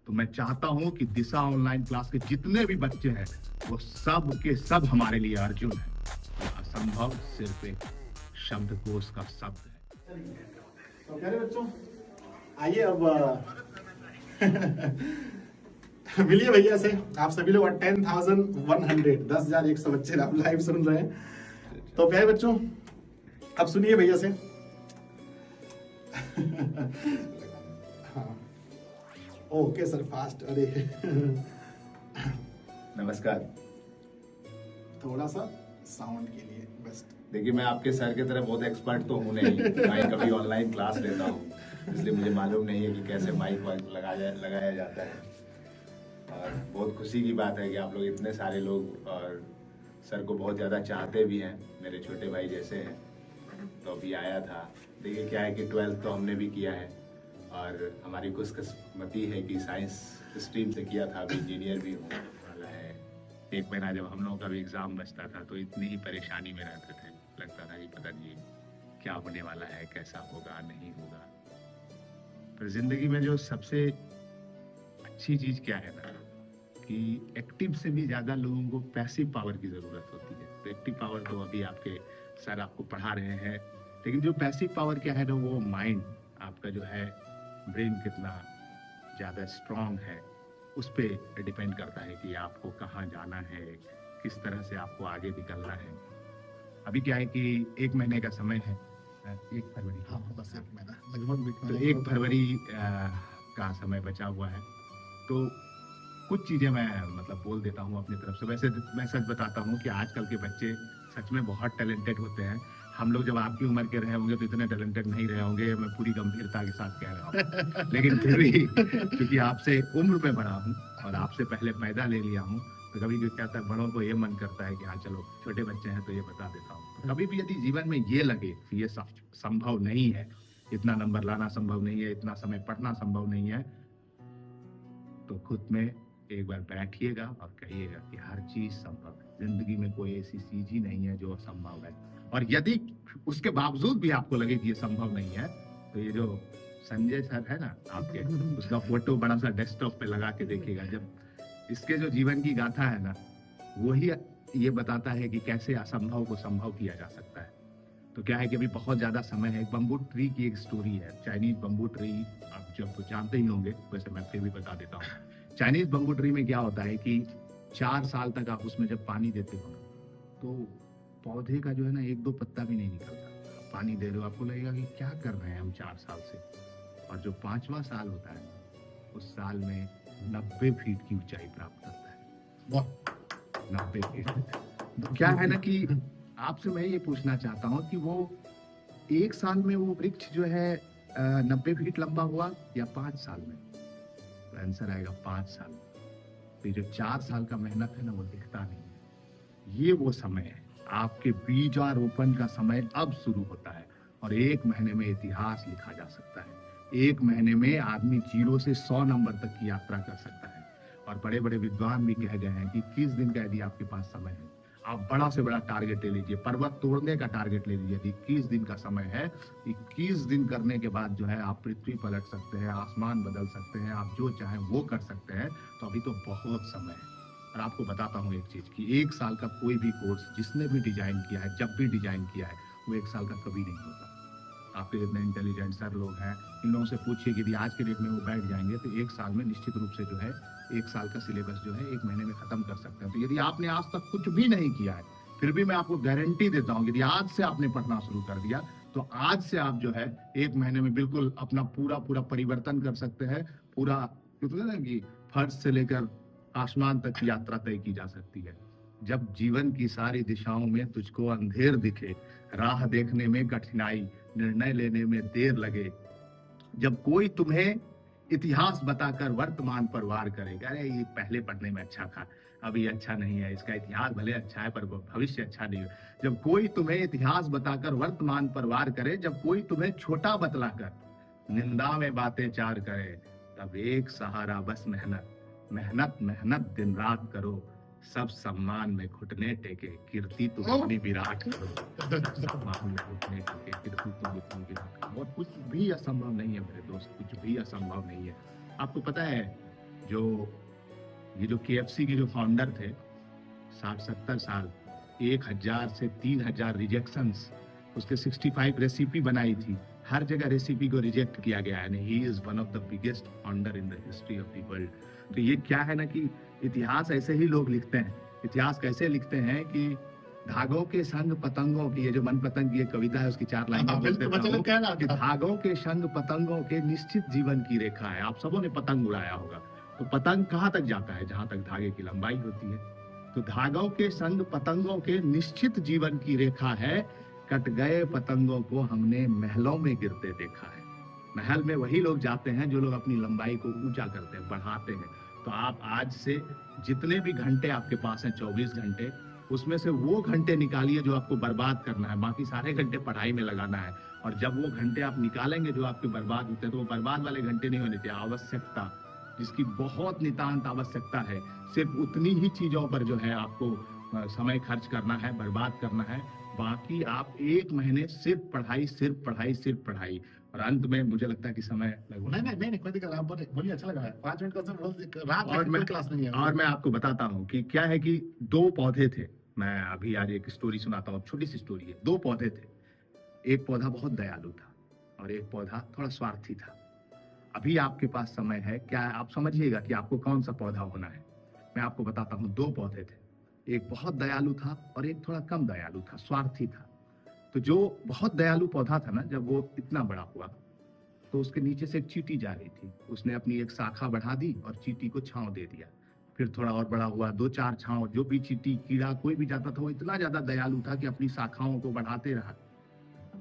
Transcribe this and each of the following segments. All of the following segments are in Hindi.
तो मैं चाहता हूं कि दिशा ऑनलाइन क्लास के जितने भी बच्चे हैं वो सब के सब हमारे लिए अर्जुन है। असंभव सिर्फ एक शब्दकोश का शब्द है। तो प्यारे बच्चों, आइए अब मिलिए भैया से। आप सभी लोग 10,100 10,100 बच्चे आप लाइव सुन रहे हैं। तो प्यारे बच्चों, अब सुनिए भैया से। हाँ, ओके सर, फास्ट। अरे नमस्कार। थोड़ा सा साउंड के लिए बेस्ट। देखिए, मैं आपके सर की तरह बहुत एक्सपर्ट तो हूँ नहीं, मैं कभी ऑनलाइन क्लास लेता हूँ, इसलिए मुझे मालूम नहीं है कि कैसे माइक वाइक लगाया जाता है। और बहुत खुशी की बात है कि आप लोग इतने सारे लोग और सर को बहुत ज़्यादा चाहते भी हैं, मेरे छोटे भाई जैसे हैं। तो अभी आया था। देखिए क्या है कि 12th तो हमने भी किया है और हमारी खुशकिस्मती है कि साइंस स्ट्रीम से किया था, अभी इंजीनियर भी हूँ वाला है। एक महीना जब हम लोगों का भी एग्जाम बचता था तो इतनी ही परेशानी में रहते थे, लगता था कि पता नहीं क्या होने वाला है, कैसा होगा नहीं होगा। पर जिंदगी में जो सबसे अच्छी चीज क्या है ना, कि एक्टिव से भी ज्यादा लोगों को पैसिव पावर की जरूरत होती है। तो एक्टिव पावर तो अभी आपके सर आपको पढ़ा रहे हैं, लेकिन जो पैसिव पावर क्या है ना, वो माइंड आपका जो है, ब्रेन कितना ज्यादा स्ट्रांग है उस पर डिपेंड करता है कि आपको कहाँ जाना है, किस तरह से आपको आगे निकलना है। अभी क्या है कि 1 महीने का समय है, 1 फरवरी। हाँ, बस 1 महीना लगभग। तो 1 फरवरी का समय बचा हुआ है। तो कुछ चीजें मैं मतलब बोल देता हूँ अपनी तरफ से। वैसे मैं सच बताता हूँ कि आजकल के बच्चे सच में बहुत टैलेंटेड होते हैं। हम लोग जब आपकी उम्र के रहे होंगे तो इतने टैलेंटेड नहीं रहे होंगे, मैं पूरी गंभीरता के साथ कह रहा हूँ। लेकिन फिर भी क्योंकि आपसे उम्र में बड़ा हूँ और आपसे पहले पैदा ले लिया हूँ, तो कभी भी क्या है, बड़ों को ये मन करता है कि हाँ चलो छोटे बच्चे हैं तो ये बता देता हूँ। तो कभी भी यदि जीवन में ये लगे कि ये संभव नहीं है, इतना नंबर लाना संभव नहीं है, इतना समय पढ़ना संभव नहीं है, तो खुद में एक बार बैठिएगा और कहिएगा कि हर चीज संभव है। जिंदगी में कोई ऐसी चीज ही नहीं है जो असंभव है। और यदि उसके बावजूद भी आपको लगे कि ये संभव नहीं है, तो ये जो संजय सर है ना आपके, उसका फोटो बड़ा सा डेस्कटॉप पे लगा के देखिएगा। जब इसके जो जीवन की गाथा है ना, वही ये बताता है कि कैसे असंभव को संभव किया जा सकता है। तो क्या है कि अभी बहुत ज्यादा समय है। बम्बू ट्री की एक स्टोरी है, चाइनीज बम्बू ट्री, आप जब तो जानते ही होंगे, वैसे मैं फिर भी बता देता हूँ। चाइनीज बम्बू ट्री में क्या होता है कि 4 साल तक आप उसमें जब पानी देते हो तो पौधे का जो है ना 1-2 पत्ता भी नहीं निकलता। पानी दे रहे हो, आपको लगेगा कि क्या कर रहे हैं हम 4 साल से। और जो 5वां साल होता है, उस साल में 90 फीट की ऊंचाई प्राप्त करता है। 90 फीट। तो क्या है ना कि आपसे मैं ये पूछना चाहता हूँ कि वो 1 साल में वो वृक्ष जो है 90 फीट लंबा हुआ या 5 साल में? तो आंसर आएगा 5 साल में। तो जो 4 साल का मेहनत है ना, वो दिखता नहीं है। ये वो समय है, आपके बीजारोपण का समय अब शुरू होता है। और 1 महीने में इतिहास लिखा जा सकता है। 1 महीने में आदमी 0 से 100 नंबर तक की यात्रा कर सकता है। और बड़े बड़े विद्वान भी कह गए हैं कि 21 दिन का यदि आपके पास समय है, आप बड़ा से बड़ा टारगेट ले लीजिए, पर्वत तोड़ने का टारगेट ले लीजिए। 21 दिन का समय है, 21 दिन करने के बाद जो है आप पृथ्वी पलट सकते हैं, आसमान बदल सकते हैं, आप जो चाहें वो कर सकते हैं। तो अभी तो बहुत समय है। और आपको बताता हूँ एक चीज कि 1 साल का कोई भी कोर्स जिसने भी डिजाइन किया है, जब भी डिजाइन किया है, वो 1 साल का कभी नहीं होता। आपके जितने इंटेलिजेंट सर लोग हैं, इन लोगों से पूछिए कि यदि आज के डेट में वो बैठ जाएंगे तो 1 साल में निश्चित रूप से जो है 1 साल का सिलेबस जो है 1 महीने में खत्म कर सकते हैं। तो यदि आपने आज तक कुछ भी नहीं किया है, फिर भी मैं आपको गारंटी देता हूँ, यदि आज से आपने पढ़ना शुरू कर दिया तो आज से आप जो है 1 महीने में बिल्कुल अपना पूरा परिवर्तन कर सकते हैं। पूरा ना कि फर्श से लेकर आसमान तक की यात्रा तय की जा सकती है। जब जीवन की सारी दिशाओं में तुझको अंधेर दिखे, राह देखने में कठिनाई, निर्णय लेने में देर लगे, जब कोई तुम्हें इतिहास बताकर वर्तमान पर वार करेगा, अरे ये पहले पढ़ने में अच्छा था, अब ये अच्छा नहीं है, इसका इतिहास भले अच्छा है पर भविष्य अच्छा नहीं है। जब कोई तुम्हें इतिहास बताकर वर्तमान पर वार करे, जब कोई तुम्हें छोटा बतलाकर निंदा में बातें चार करे, तब एक सहारा बस मेहनत, मेहनत मेहनत दिन रात करो, सब सम्मान में घुटने टेके, कीर्ति तुम अपनी विराट करो। सम्मान में घुटने टेके, कीर्ति तुम अपनी विराट करो। और कुछ भी असंभव नहीं है मेरे दोस्त, कुछ भी असंभव नहीं है। आपको पता है जो ये जो KFC के जो फाउंडर थे 60-70 साल, 1000 से 3000 रिजेक्शंस, उसके 65 रेसिपी बनाई थी, हर जगह रेसिपी को रिजेक्ट किया गया है। He is one of the biggest founder in the history of the world. तो ये क्या है ना कि इतिहास ऐसे ही लोग लिखते हैं। इतिहास कैसे लिखते हैं कि धागों के संग पतंगों की, ये जो मन पतंग की एक कविता है उसकी 4 लाइन कि धागों के संग पतंगों के निश्चित जीवन की रेखा है। आप सबों ने पतंग उड़ाया होगा, तो पतंग कहाँ तक जाता है? जहां तक धागे की लंबाई होती है। तो धागों के संग पतंगों के निश्चित जीवन की रेखा है, कट गए पतंगों को हमने महलों में गिरते देखा है। महल में वही लोग जाते हैं जो लोग अपनी लंबाई को ऊंचा करते हैं, बढ़ाते हैं। तो आप आज से जितने भी घंटे आपके पास हैं, 24 घंटे, उसमें से वो घंटे निकालिए जो आपको बर्बाद करना है, बाकी सारे घंटे पढ़ाई में लगाना है। और जब वो घंटे आप निकालेंगे जो आपके बर्बाद होते हैं, तो वो बर्बाद वाले घंटे नहीं होने चाहिए। आवश्यकता, जिसकी बहुत नितांत आवश्यकता है, सिर्फ उतनी ही चीजों पर जो है आपको समय खर्च करना है, बर्बाद करना है। बाकी आप 1 महीने सिर्फ पढ़ाई, सिर्फ पढ़ाई, सिर्फ पढ़ाई। और अंत में मुझे लगता है कि समय नहीं कोई दिक्कत, आप बोलिए, अच्छा लगा। 5 मिनट का रात और मैं क्लास नहीं है। और मैं आपको बताता हूँ कि क्या है कि 2 पौधे थे। मैं अभी आज एक स्टोरी सुनाता हूँ, छोटी सी स्टोरी है। 2 पौधे थे, एक पौधा बहुत दयालु था और एक पौधा थोड़ा स्वार्थी था। अभी आपके पास समय है, क्या आप समझिएगा कि आपको कौन सा पौधा होना है। मैं आपको बताता हूँ। 2 पौधे थे, एक बहुत दयालु था और एक थोड़ा कम दयालु था, स्वार्थी था। तो जो बहुत दयालु पौधा था ना, जब वो इतना बड़ा हुआ तो उसके नीचे से एक चींटी जा रही थी। उसने अपनी एक शाखा बढ़ा दी और चींटी को छांव दे दिया। फिर थोड़ा और बड़ा हुआ, 2-4 छांव। जो भी चींटी, कीड़ा, कोई भी जाता था, वो इतना ज्यादा दयालु था कि अपनी शाखाओं को बढ़ाते रहा।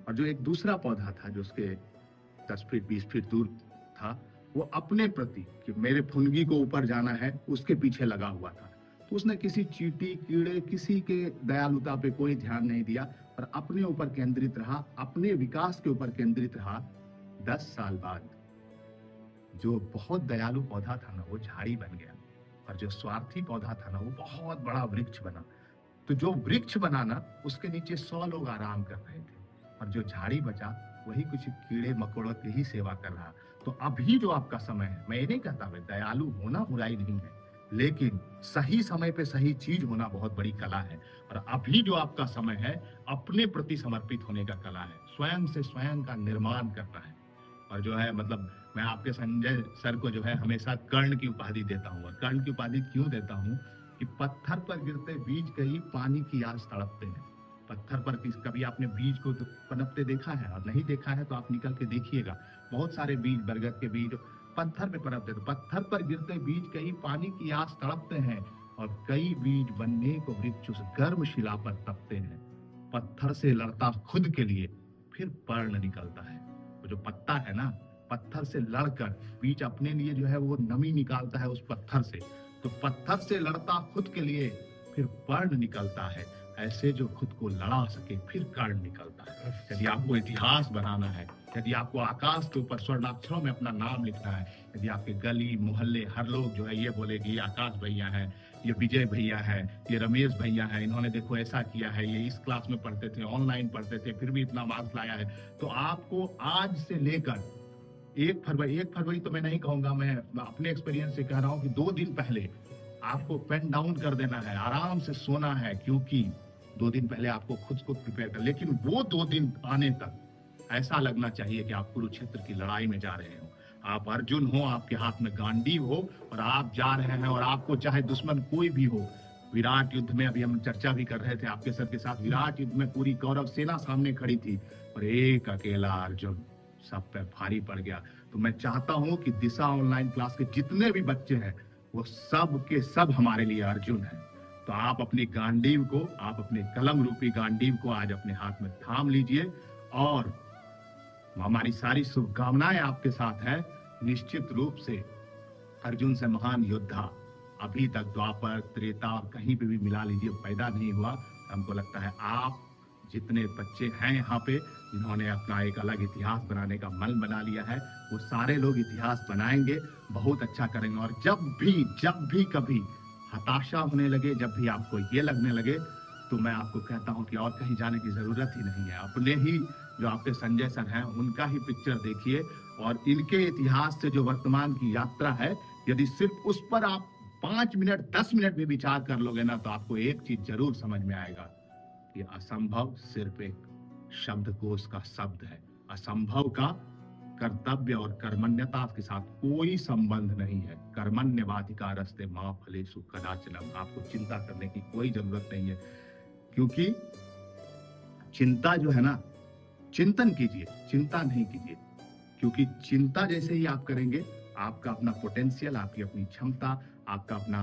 और जो एक दूसरा पौधा था जो उसके 10 फीट 20 फीट दूर था, वो अपने प्रति कि मेरे फुनगी को ऊपर जाना है, उसके पीछे लगा हुआ था। तो उसने किसी चींटी, कीड़े, किसी के दयालुता पे कोई ध्यान नहीं दिया और अपने ऊपर केंद्रित रहा, अपने विकास के ऊपर केंद्रित रहा। 10 साल बाद जो बहुत दयालु पौधा था ना, वो झाड़ी बन गया और जो स्वार्थी पौधा था ना, वो बहुत बड़ा वृक्ष बना। तो जो वृक्ष बना ना, उसके नीचे 100 लोग आराम कर रहे थे और जो झाड़ी बचा वही कुछ कीड़े मकोड़ों की ही सेवा कर रहा। तो अभी जो आपका समय है, मैं ये नहीं कहता मैं दयालु होना बुराई नहीं है, लेकिन सही समय पे सही चीज होना बहुत बड़ी कला है। और अभी जो आपका समय है, अपने प्रति समर्पित होने का कला है, स्वयं से स्वयं का निर्माण करना है। और जो है मतलब मैं आपके संजय सर को जो है हमेशा कर्ण की उपाधि देता हूँ। और कर्ण की उपाधि क्यों देता हूँ कि पत्थर पर गिरते बीज कहीं पानी की आस तड़पते हैं। पत्थर पर कभी आपने बीज को तो पनपते देखा है? और नहीं देखा है तो आप निकल के देखिएगा। बहुत सारे बीज, बरगद के बीज पत्थर पे पनपते, तो पत्थर पर गिरते बीज कहीं पानी की आस तड़पते हैं और कई बीज बनने को वृक्ष उस गर्म शिला पर तपते हैं। पत्थर से लड़ता खुद के लिए, फिर पर्ण निकलता है। वो जो पत्ता है ना, पत्थर से लड़कर बीज अपने लिए जो है वो नमी निकालता है उस पत्थर से। तो पत्थर से लड़ता खुद के लिए, फिर पर्ण निकलता है। ऐसे जो खुद को लड़ा सके, फिर कर्ण निकलता है। यदि आपको इतिहास बनाना है, यदि आपको आकाश के ऊपर स्वर्णाक्षरों में अपना नाम लिखना है, यदि आपके गली मोहल्ले हर लोग जो है ये बोले कि ये आकाश भैया है, ये विजय भैया है, ये रमेश भैया है, इन्होंने देखो ऐसा किया है, ये इस क्लास में पढ़ते थे, ऑनलाइन पढ़ते थे, फिर भी इतना मार्क्स लाया है, तो आपको आज से लेकर 1 फरवरी तो मैं नहीं कहूंगा, मैं अपने एक्सपीरियंस से कह रहा हूँ कि 2 दिन पहले आपको पेन डाउन कर देना है, आराम से सोना है, क्योंकि 2 दिन पहले आपको खुद को प्रिपेयर कर। लेकिन वो 2 दिन आने तक ऐसा लगना चाहिए कि आप कुरुक्षेत्र की लड़ाई में जा रहे हो, आप अर्जुन हो, आपके हाथ में गांडीव हो और आप जा रहे हैं। और आपको चाहे दुश्मन कोई भी हो, विराट युद्ध में अभी हम चर्चा भी कर रहे थे आपके सर के साथ, विराट युद्ध में पूरी कौरव सेना सामने खड़ी थी और एक अकेला अर्जुन सब पे भारी पड़ गया। तो मैं चाहता हूं कि दिशा ऑनलाइन क्लास के जितने भी बच्चे हैं वो सब के सब हमारे लिए अर्जुन हैं। तो आप अपनी गांडीव को, आप अपने कलम रूपी गांडीव को आज अपने हाथ में थाम लीजिए और हमारी सारी शुभकामनाएं आपके साथ है। निश्चित रूप से अर्जुन से महान योद्धा अभी तक द्वापर, त्रेता और कहीं पे भी मिला लीजिए पैदा नहीं हुआ। हमको लगता है आप जितने बच्चे हैं यहाँ पे जिन्होंने अपना एक अलग इतिहास बनाने का मन बना लिया है, वो सारे लोग इतिहास बनाएंगे, बहुत अच्छा करेंगे। और जब भी कभी हताशा होने लगे, जब भी आपको ये लगने लगे, तो मैं आपको कहता हूं कि और कहीं जाने की जरूरत ही नहीं है। अपने ही जो आपके संजय सर हैं उनका ही पिक्चर देखिए और इनके इतिहास से जो वर्तमान की यात्रा है, यदि सिर्फ उस पर आप 5 मिनट 10 मिनट भी विचार कर लोगे ना, तो आपको एक चीज जरूर समझ में आएगा कि असंभव सिर्फ एक शब्दकोश का शब्द है। असंभव का कर्तव्य और कर्मण्यता के साथ कोई संबंध नहीं है। कर्मण्यवाधिकारस्ते मां फलेषु कदाचन। आपको चिंता करने की कोई जरूरत नहीं है, क्योंकि चिंता जो है ना, चिंतन कीजिए, चिंता नहीं कीजिए, क्योंकि चिंता जैसे ही आप करेंगे, आपका अपना पोटेंशियल, आपकी अपनी क्षमता, आपका अपना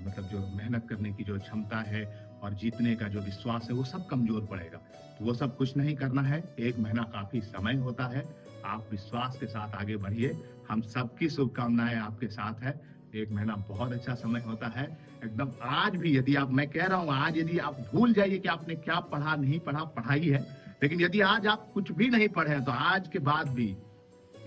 मतलब जो मेहनत करने की जो क्षमता है और जीतने का जो विश्वास है, वो सब कमजोर पड़ेगा। तो वो सब कुछ नहीं करना है। 1 महीना काफी समय होता है। आप विश्वास के साथ आगे बढ़िए। हम सबकी शुभकामनाएं आपके साथ है। 1 महीना बहुत अच्छा समय होता है। एकदम आज भी यदि आप, मैं कह रहा हूँ, आज यदि आप भूल जाइए कि आपने क्या पढ़ा नहीं पढ़ा, पढ़ाई है, लेकिन यदि आज आप कुछ भी नहीं पढ़े हैं, तो आज के बाद भी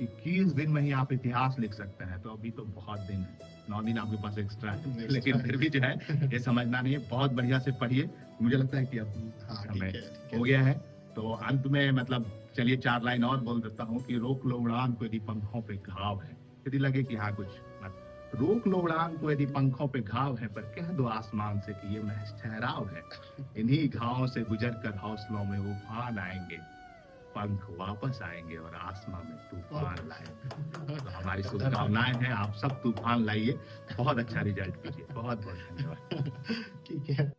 21 दिन में ही आप इतिहास लिख सकते हैं। तो अभी तो बहुत दिन है, 9 दिन आपके पास एक्स्ट्रा है, लेकिन फिर भी जो है ये समझना नहीं है। बहुत बढ़िया से पढ़िए। मुझे लगता है कि अब समय हो गया है, तो अंत में मतलब चलिए 4 लाइन और बोल देता हूँ कि रोक लो उड़ान को यदि पंखों पे घाव है। यदि लगे कि हाँ कुछ मत, रोक लो उड़ान को यदि पंखों पे घाव है, पर कह दो आसमान से कि ये महज ठहराव है। इन्हीं घावों से गुजर कर हौसलों में उफान आएंगे, पंख वापस आएंगे और आसमां में तूफान लाएंगे। तो हमारी शुभकामनाएं हैं, आप सब तूफान लाइए, बहुत अच्छा रिजल्ट कीजिए। बहुत बहुत धन्यवाद। ठीक है।